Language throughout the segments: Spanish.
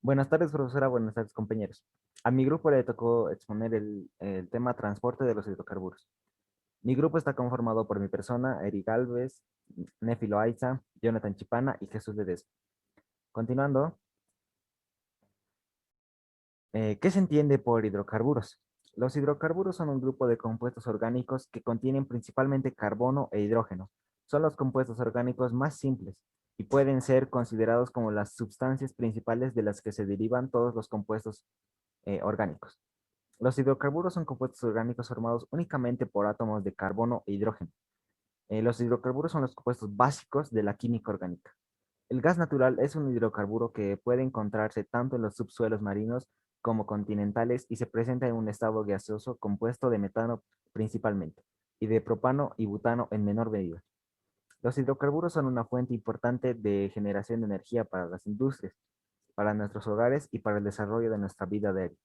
Buenas tardes, profesora. Buenas tardes, compañeros. A mi grupo le tocó exponer el tema transporte de los hidrocarburos. Mi grupo está conformado por mi persona, Eric Alves, Nefi Loaiza, Jonathan Chipana y Jesús Ledesma. Continuando, ¿qué se entiende por hidrocarburos? Los hidrocarburos son un grupo de compuestos orgánicos que contienen principalmente carbono e hidrógeno. Son los compuestos orgánicos más simples y pueden ser considerados como las sustancias principales de las que se derivan todos los compuestos orgánicos. Los hidrocarburos son compuestos orgánicos formados únicamente por átomos de carbono e hidrógeno. Los hidrocarburos son los compuestos básicos de la química orgánica. El gas natural es un hidrocarburo que puede encontrarse tanto en los subsuelos marinos como continentales y se presenta en un estado gaseoso compuesto de metano principalmente, y de propano y butano en menor medida. Los hidrocarburos son una fuente importante de generación de energía para las industrias, para nuestros hogares y para el desarrollo de nuestra vida diaria.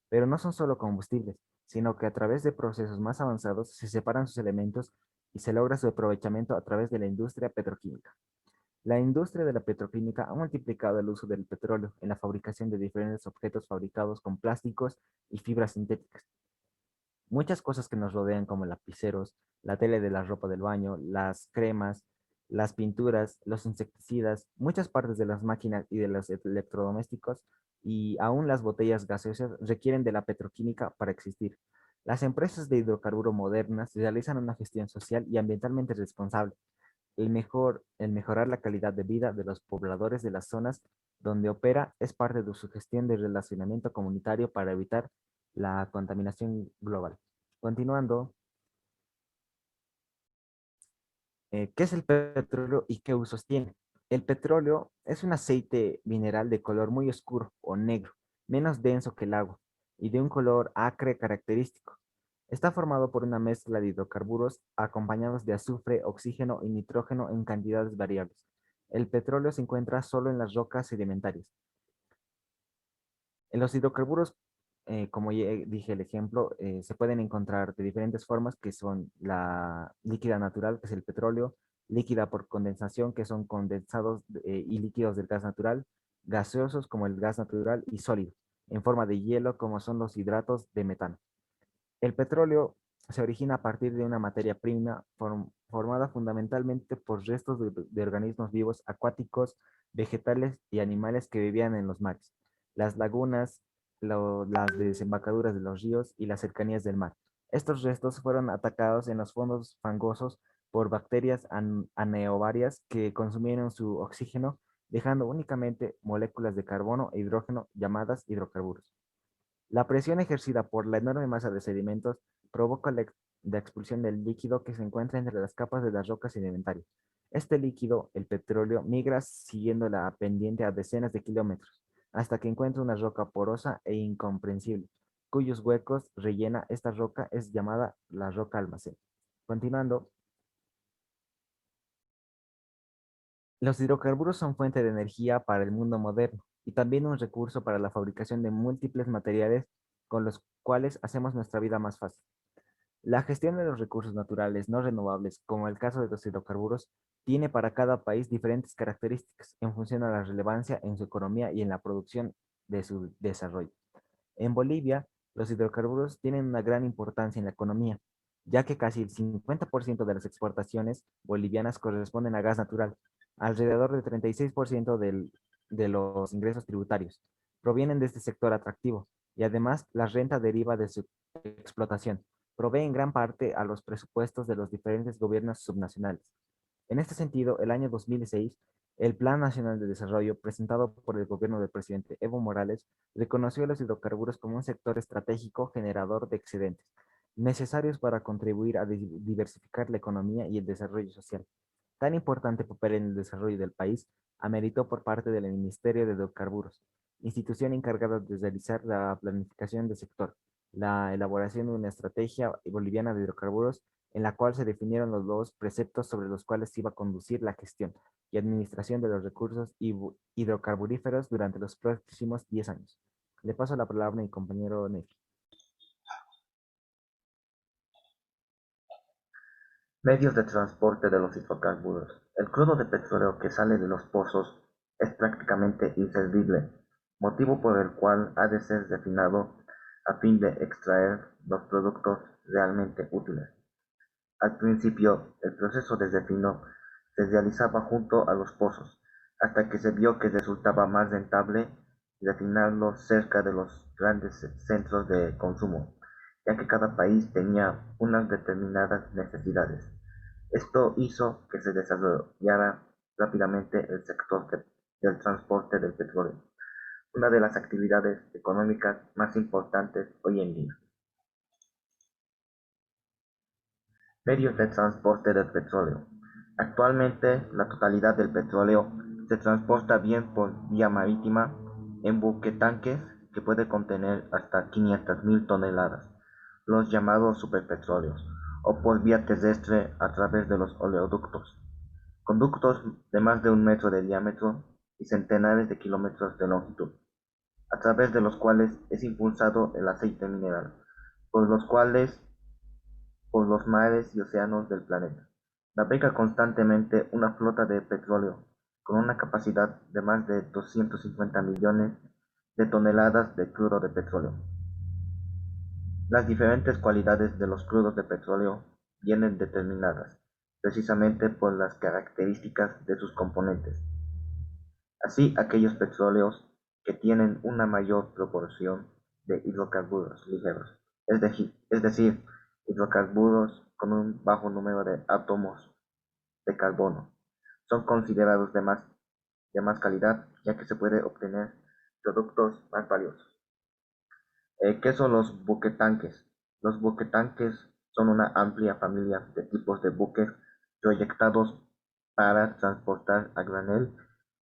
Pero no son solo combustibles, sino que a través de procesos más avanzados se separan sus elementos y se logra su aprovechamiento a través de la industria petroquímica. La industria de la petroquímica ha multiplicado el uso del petróleo en la fabricación de diferentes objetos fabricados con plásticos y fibras sintéticas. Muchas cosas que nos rodean como lapiceros, la tela de la ropa del baño, las cremas, las pinturas, los insecticidas, muchas partes de las máquinas y de los electrodomésticos y aún las botellas gaseosas requieren de la petroquímica para existir. Las empresas de hidrocarburo modernas realizan una gestión social y ambientalmente responsable. El mejorar la calidad de vida de los pobladores de las zonas donde opera es parte de su gestión de relacionamiento comunitario para evitar la contaminación global. Continuando, ¿qué es el petróleo y qué usos tiene? El petróleo es un aceite mineral de color muy oscuro o negro, menos denso que el agua, y de un color acre característico. Está formado por una mezcla de hidrocarburos acompañados de azufre, oxígeno y nitrógeno en cantidades variables. El petróleo se encuentra solo en las rocas sedimentarias. En los hidrocarburos, como ya dije el ejemplo, se pueden encontrar de diferentes formas que son la líquida natural, que es el petróleo, líquida por condensación, que son condensados y líquidos del gas natural, gaseosos como el gas natural y sólido, en forma de hielo como son los hidratos de metano. El petróleo se origina a partir de una materia prima formada fundamentalmente por restos de organismos vivos acuáticos, vegetales y animales que vivían en los mares, las lagunas, las desembocaduras de los ríos y las cercanías del mar. Estos restos fueron atacados en los fondos fangosos por bacterias anaerobias que consumieron su oxígeno, dejando únicamente moléculas de carbono e hidrógeno llamadas hidrocarburos. La presión ejercida por la enorme masa de sedimentos provoca la expulsión del líquido que se encuentra entre las capas de las rocas sedimentarias. Este líquido, el petróleo, migra siguiendo la pendiente a decenas de kilómetros, hasta que encuentra una roca porosa e incomprensible, cuyos huecos rellena esta roca es llamada la roca almacén. Continuando, los hidrocarburos son fuente de energía para el mundo moderno y también un recurso para la fabricación de múltiples materiales con los cuales hacemos nuestra vida más fácil. La gestión de los recursos naturales no renovables, como el caso de los hidrocarburos, tiene para cada país diferentes características en función a la relevancia en su economía y en la producción de su desarrollo. En Bolivia, los hidrocarburos tienen una gran importancia en la economía, ya que casi el 50% de las exportaciones bolivianas corresponden a gas natural. Alrededor del 36% de los ingresos tributarios provienen de este sector atractivo y además la renta deriva de su explotación. Provee en gran parte a los presupuestos de los diferentes gobiernos subnacionales. En este sentido, el año 2006, el Plan Nacional de Desarrollo, presentado por el gobierno del presidente Evo Morales, reconoció a los hidrocarburos como un sector estratégico generador de excedentes, necesarios para contribuir a diversificar la economía y el desarrollo social. Tan importante papel en el desarrollo del país ameritó por parte del Ministerio de Hidrocarburos, institución encargada de realizar la planificación del sector, la elaboración de una estrategia boliviana de hidrocarburos en la cual se definieron los dos preceptos sobre los cuales se iba a conducir la gestión y administración de los recursos hidrocarburíferos durante los próximos 10 años. Le paso la palabra a mi compañero Nefi. Medios de transporte de los hidrocarburos. El crudo de petróleo que sale de los pozos es prácticamente inservible. motivo por el cual ha de ser refinado a fin de extraer los productos realmente útiles. Al principio, el proceso de refino se realizaba junto a los pozos, hasta que se vio que resultaba más rentable refinarlo cerca de los grandes centros de consumo, ya que cada país tenía unas determinadas necesidades. Esto hizo que se desarrollara rápidamente el sector del transporte del petróleo, una de las actividades económicas más importantes hoy en día. Medios de transporte del petróleo. Actualmente, la totalidad del petróleo se transporta bien por vía marítima en buquetanques que puede contener hasta 500.000 toneladas, los llamados superpetróleos, o por vía terrestre a través de los oleoductos, conductos de más de 1 metro de diámetro y centenares de kilómetros de longitud, a través de los cuales es impulsado el aceite mineral, por los cuales por los mares y océanos del planeta. Navega constantemente una flota de petróleo con una capacidad de más de 250 millones de toneladas de crudo de petróleo. Las diferentes cualidades de los crudos de petróleo vienen determinadas precisamente por las características de sus componentes. Así, aquellos petróleos que tienen una mayor proporción de hidrocarburos ligeros, es decir, hidrocarburos con un bajo número de átomos de carbono, son considerados de más calidad, ya que se puede obtener productos más valiosos. ¿Qué son los buquetanques? Los buquetanques son una amplia familia de tipos de buques proyectados para transportar a granel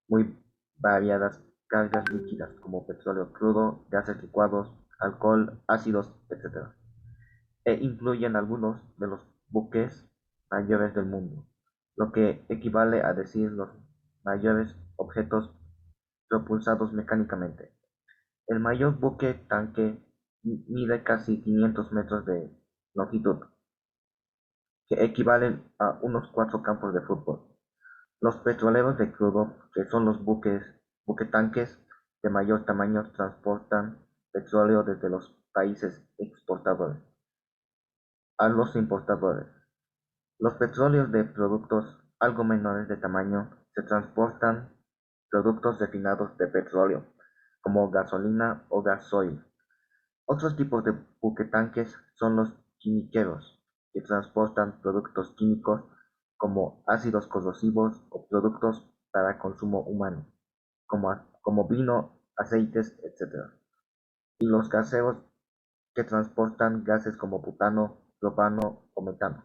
muy variadas cargas líquidas como petróleo crudo, gases licuados, alcohol, ácidos, etc. E incluyen algunos de los buques mayores del mundo, lo que equivale a decir los mayores objetos propulsados mecánicamente. El mayor buque tanque mide casi 500 metros de longitud, que equivalen a unos 4 campos de fútbol. Los petroleros de crudo, que son los buquetanques de mayor tamaño, transportan petróleo desde los países exportadores a los importadores. Los petróleos de productos algo menores de tamaño se transportan productos refinados de petróleo, como gasolina o gasoil. Otros tipos de buquetanques son los quimiqueros, que transportan productos químicos como ácidos corrosivos o productos para consumo humano, como vino, aceites, etc. Y los gaseros, que transportan gases como butano, propano o metano,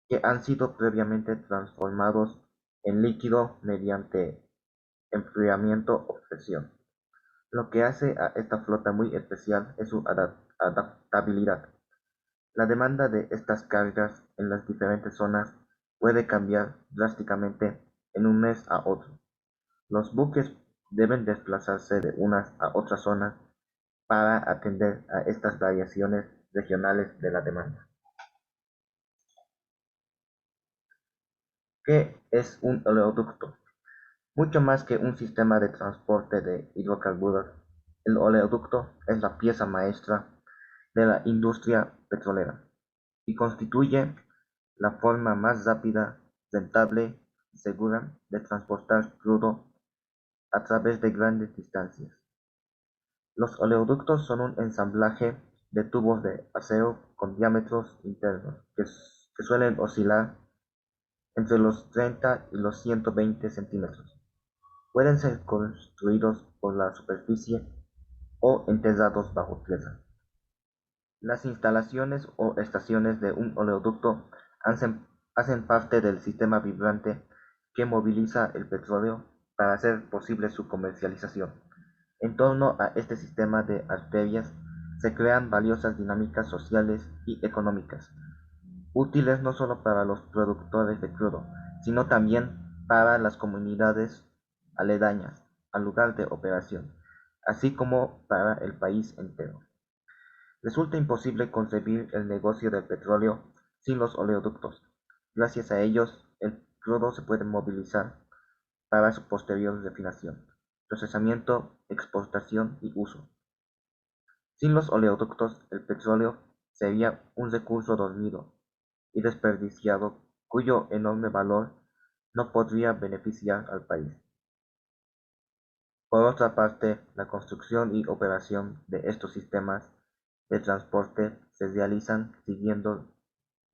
que han sido previamente transformados en líquido mediante enfriamiento o presión. Lo que hace a esta flota muy especial es su adaptabilidad. La demanda de estas cargas en las diferentes zonas puede cambiar drásticamente en un mes a otro. Los buques deben desplazarse de unas a otras zonas para atender a estas variaciones regionales de la demanda. ¿Qué es un oleoducto? Mucho más que un sistema de transporte de hidrocarburos, el oleoducto es la pieza maestra de la industria petrolera y constituye la forma más rápida, rentable y segura de transportar crudo a través de grandes distancias. Los oleoductos son un ensamblaje de tubos de acero con diámetros internos que suelen oscilar entre los 30 y los 120 centímetros. Pueden ser construidos por la superficie o enterrados bajo tierra. Las instalaciones o estaciones de un oleoducto hacen parte del sistema vibrante que moviliza el petróleo para hacer posible su comercialización. En torno a este sistema de arterias se crean valiosas dinámicas sociales y económicas, útiles no solo para los productores de crudo, sino también para las comunidades aledañas al lugar de operación, así como para el país entero. Resulta imposible concebir el negocio del petróleo sin los oleoductos. Gracias a ellos, el crudo se puede movilizar para su posterior refinación, procesamiento, exportación y uso. Sin los oleoductos, el petróleo sería un recurso dormido y desperdiciado cuyo enorme valor no podría beneficiar al país. Por otra parte, la construcción y operación de estos sistemas de transporte se realizan siguiendo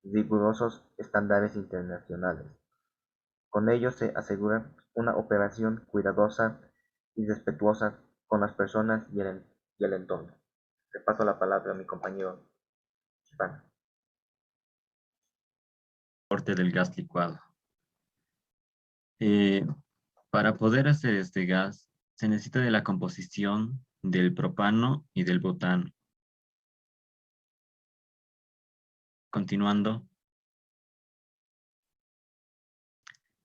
rigurosos estándares internacionales. Con ello se asegura una operación cuidadosa y respetuosa con las personas y el entorno. Le paso la palabra a mi compañero Iván. Transporte del gas licuado. Eh, para poder hacer este gas, se necesita de la composición del propano y del butano. Continuando,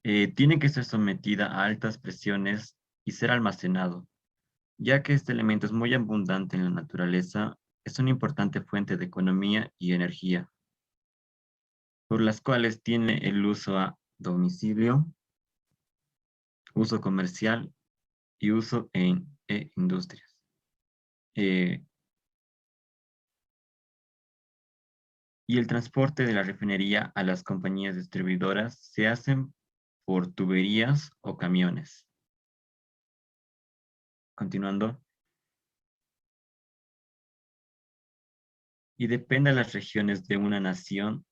tiene que ser sometida a altas presiones y ser almacenado, ya que este elemento es muy abundante en la naturaleza, es una importante fuente de economía y energía, por las cuales tiene el uso a domicilio, uso comercial y uso en industrias. Y el transporte de la refinería a las compañías distribuidoras se hacen por tuberías o camiones. Continuando. Y depende de las regiones de una nación,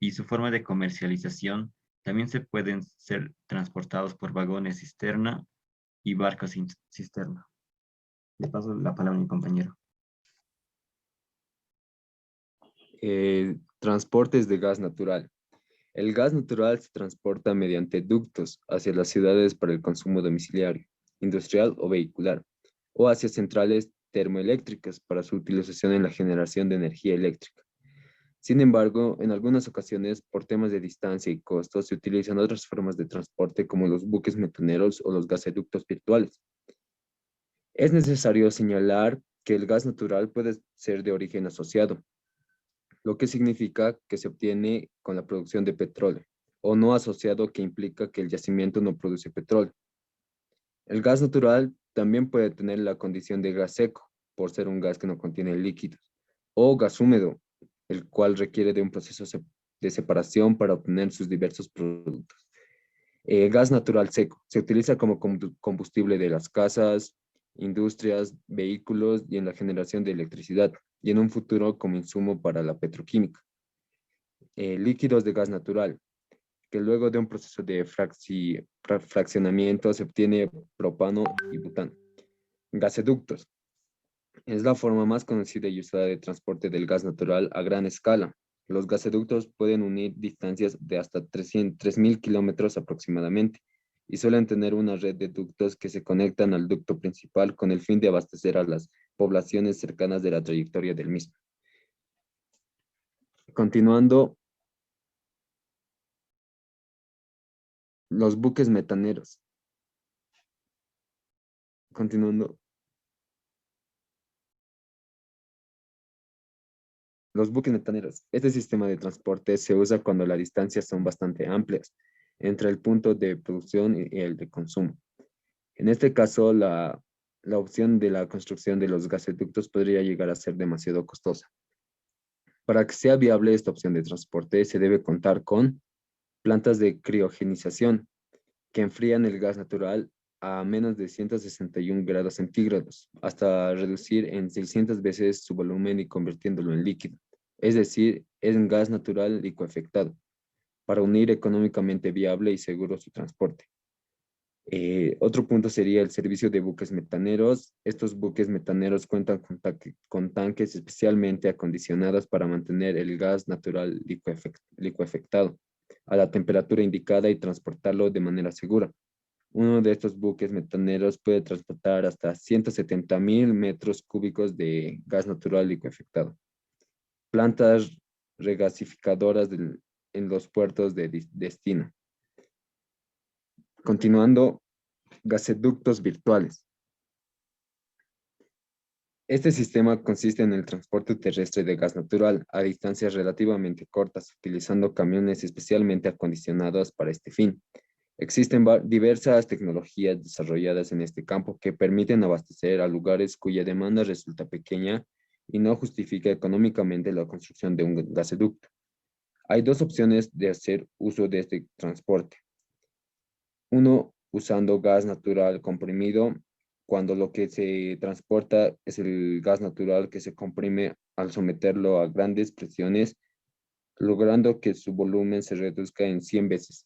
y su forma de comercialización, también se pueden ser transportados por vagones cisterna y barcos cisterna. Le paso la palabra a mi compañero. Transportes de gas natural. El gas natural se transporta mediante ductos hacia las ciudades para el consumo domiciliario, industrial o vehicular, o hacia centrales termoeléctricas para su utilización en la generación de energía eléctrica. Sin embargo, en algunas ocasiones, por temas de distancia y costos, se utilizan otras formas de transporte como los buques metaneros o los gasoductos virtuales. Es necesario señalar que el gas natural puede ser de origen asociado, lo que significa que se obtiene con la producción de petróleo, o no asociado, que implica que el yacimiento no produce petróleo. El gas natural también puede tener la condición de gas seco, por ser un gas que no contiene líquidos, o gas húmedo, el cual requiere de un proceso de separación para obtener sus diversos productos. Gas natural seco se utiliza como combustible de las casas, industrias, vehículos y en la generación de electricidad, y en un futuro como insumo para la petroquímica. Líquidos de gas natural, que luego de un proceso de fraccionamiento se obtiene propano y butano. Gaseductos. Es la forma más conocida y usada de transporte del gas natural a gran escala. Los gaseductos pueden unir distancias de hasta 3.000 kilómetros aproximadamente y suelen tener una red de ductos que se conectan al ducto principal con el fin de abastecer a las poblaciones cercanas de la trayectoria del mismo. Continuando, los buques metaneros. Continuando. Los buques metaneros. Este sistema de transporte se usa cuando las distancias son bastante amplias entre el punto de producción y el de consumo. En este caso, la opción de la construcción de los gasoductos podría llegar a ser demasiado costosa. Para que sea viable esta opción de transporte, se debe contar con plantas de criogenización que enfrían el gas natural a menos de 161 grados centígrados, hasta reducir en 600 veces su volumen y convirtiéndolo en líquido, es decir, en gas natural licuefactado, para unir económicamente viable y seguro su transporte. Otro punto sería el servicio de buques metaneros. Estos buques metaneros cuentan con tanques especialmente acondicionados para mantener el gas natural licuefactado a la temperatura indicada y transportarlo de manera segura. Uno de estos buques metaneros puede transportar hasta 170.000 metros cúbicos de gas natural licuefactado. Plantas regasificadoras en los puertos de destino. Continuando, gasoductos virtuales. Este sistema consiste en el transporte terrestre de gas natural a distancias relativamente cortas, utilizando camiones especialmente acondicionados para este fin. Existen diversas tecnologías desarrolladas en este campo que permiten abastecer a lugares cuya demanda resulta pequeña y no justifica económicamente la construcción de un gasoducto. Hay dos opciones de hacer uso de este transporte. Uno, usando gas natural comprimido, cuando lo que se transporta es el gas natural que se comprime al someterlo a grandes presiones, logrando que su volumen se reduzca en 100 veces.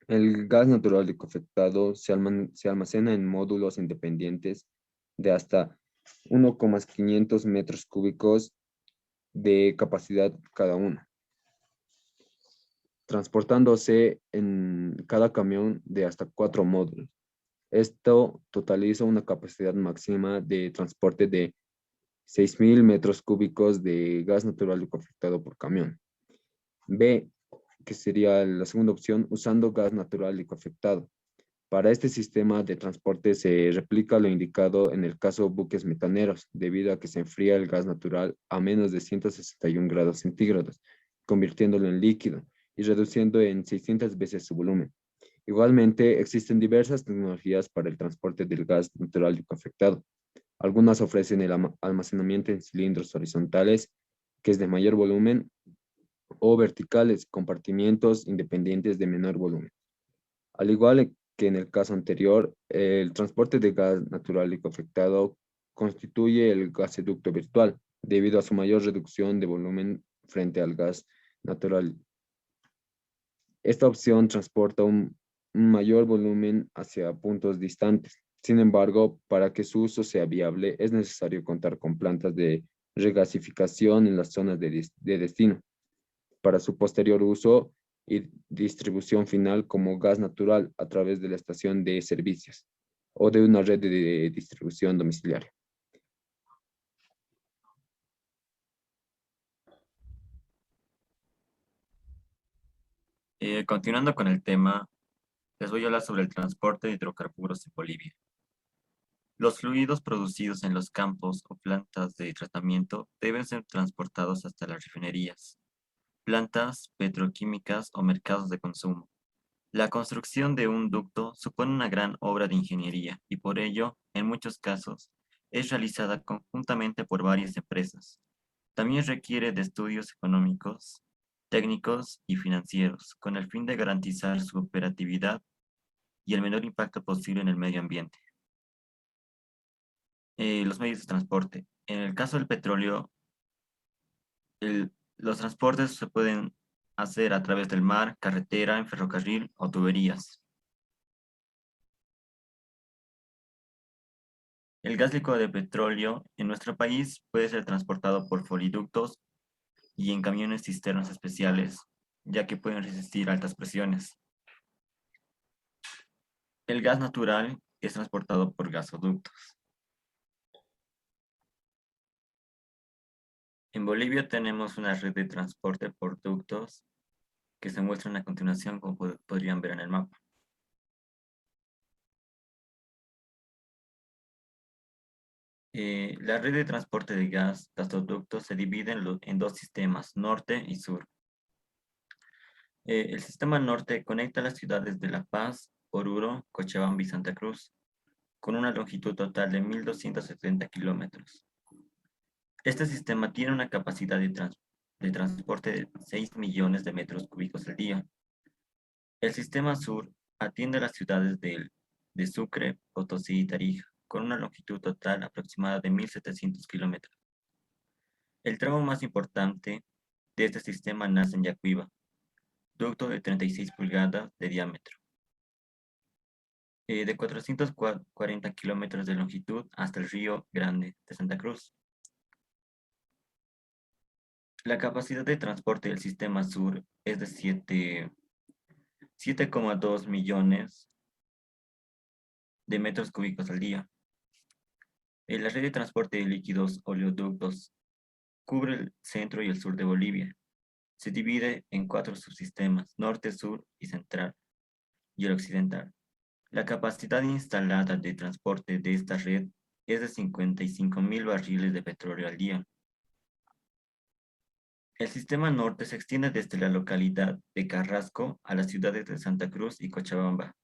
El gas natural licuefactado se almacena en módulos independientes de hasta 1,500 metros cúbicos de capacidad cada uno, transportándose en cada camión de hasta 4 módulos. Esto totaliza una capacidad máxima de transporte de 6.000 metros cúbicos de gas natural licuefactado por camión. B, que sería la segunda opción, usando gas natural licuefactado. Para este sistema de transporte se replica lo indicado en el caso buques metaneros, debido a que se enfría el gas natural a menos de 161 grados centígrados, convirtiéndolo en líquido y reduciendo en 600 veces su volumen. Igualmente, existen diversas tecnologías para el transporte del gas natural licuefactado. Algunas ofrecen el almacenamiento en cilindros horizontales, que es de mayor volumen, o verticales, compartimientos independientes de menor volumen. Al igual que en el caso anterior, el transporte de gas natural licuefactado constituye el gasoducto virtual, debido a su mayor reducción de volumen frente al gas natural. Esta opción transporta un mayor volumen hacia puntos distantes. Sin embargo, para que su uso sea viable, es necesario contar con plantas de regasificación en las zonas de destino, para su posterior uso y distribución final como gas natural a través de la estación de servicios o de una red de distribución domiciliaria. Continuando con el tema, les voy a hablar sobre el transporte de hidrocarburos en Bolivia. Los fluidos producidos en los campos o plantas de tratamiento deben ser transportados hasta las refinerías, plantas petroquímicas o mercados de consumo. La construcción de un ducto supone una gran obra de ingeniería y por ello, en muchos casos, es realizada conjuntamente por varias empresas. También requiere de estudios económicos, técnicos y financieros, con el fin de garantizar su operatividad y el menor impacto posible en el medio ambiente. Los medios de transporte. En el caso del petróleo, los transportes se pueden hacer a través del mar, carretera, en ferrocarril o tuberías. El gas líquido de petróleo en nuestro país puede ser transportado por foliductos y en camiones cisternas especiales, ya que pueden resistir altas presiones. El gas natural es transportado por gasoductos. En Bolivia tenemos una red de transporte por ductos que se muestran a continuación, como podrían ver en el mapa. La red de transporte de gasoductos se divide en dos sistemas, norte y sur. El sistema norte conecta las ciudades de La Paz, Oruro, Cochabamba y Santa Cruz, con una longitud total de 1.270 kilómetros. Este sistema tiene una capacidad de transporte de 6 millones de metros cúbicos al día. El sistema sur atiende a las ciudades de Sucre, Potosí y Tarija, con una longitud total aproximada de 1.700 kilómetros. El tramo más importante de este sistema nace en Yacuiba, ducto de 36 pulgadas de diámetro, de 440 kilómetros de longitud hasta el Río Grande de Santa Cruz. La capacidad de transporte del sistema sur es de 7,2 millones de metros cúbicos al día. La red de transporte de líquidos oleoductos cubre el centro y el sur de Bolivia. Se divide en 4 subsistemas, norte, sur y central, y el occidental. La capacidad instalada de transporte de esta red es de 55.000 barriles de petróleo al día. El sistema norte se extiende desde la localidad de Carrasco a las ciudades de Santa Cruz y Cochabamba,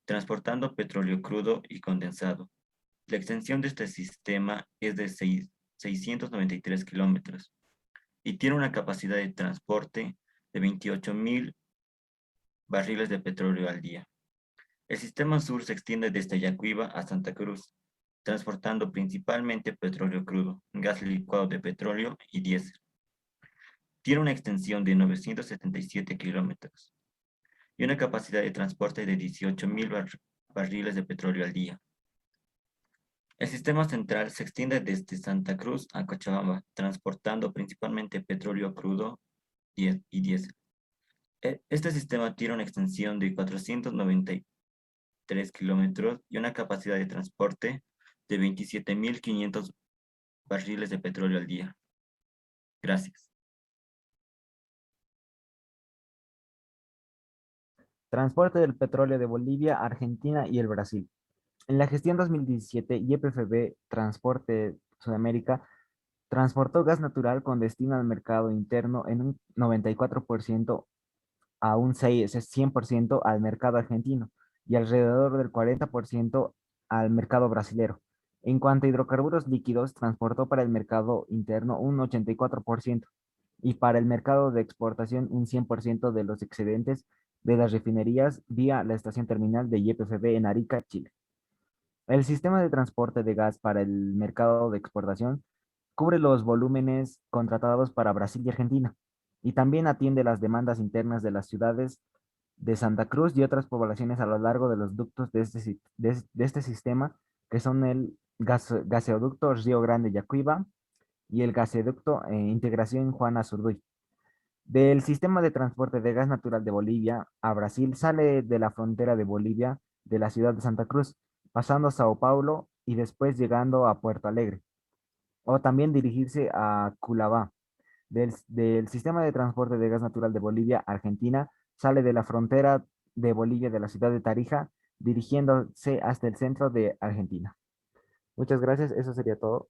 transportando petróleo crudo y condensado. La extensión de este sistema es de 693 kilómetros y tiene una capacidad de transporte de 28.000 barriles de petróleo al día. El sistema sur se extiende desde Yacuiba a Santa Cruz, transportando principalmente petróleo crudo, gas licuado de petróleo y diésel. Tiene una extensión de 977 kilómetros y una capacidad de transporte de 18.000 barriles de petróleo al día. El sistema central se extiende desde Santa Cruz a Cochabamba, transportando principalmente petróleo crudo y diésel. Este sistema tiene una extensión de 493 kilómetros y una capacidad de transporte de 27.500 barriles de petróleo al día. Gracias. Transporte del petróleo de Bolivia, Argentina y el Brasil. En la gestión 2017, YPFB Transporte Sudamérica transportó gas natural con destino al mercado interno en un 94%, a un 100% al mercado argentino y alrededor del 40% al mercado brasilero. En cuanto a hidrocarburos líquidos, transportó para el mercado interno un 84% y para el mercado de exportación un 100% de los excedentes de las refinerías vía la estación terminal de YPFB en Arica, Chile. El sistema de transporte de gas para el mercado de exportación cubre los volúmenes contratados para Brasil y Argentina y también atiende las demandas internas de las ciudades de Santa Cruz y otras poblaciones a lo largo de los ductos de este sistema, que son el gaseoducto Río Grande Yacuiba y el gaseoducto Integración Juana Zurduy. Del sistema de transporte de gas natural de Bolivia a Brasil sale de la frontera de Bolivia de la ciudad de Santa Cruz, pasando a Sao Paulo y después llegando a Puerto Alegre, o también dirigirse a Culabá. Del sistema de transporte de gas natural de Bolivia a Argentina sale de la frontera de Bolivia de la ciudad de Tarija, dirigiéndose hasta el centro de Argentina. Muchas gracias, eso sería todo.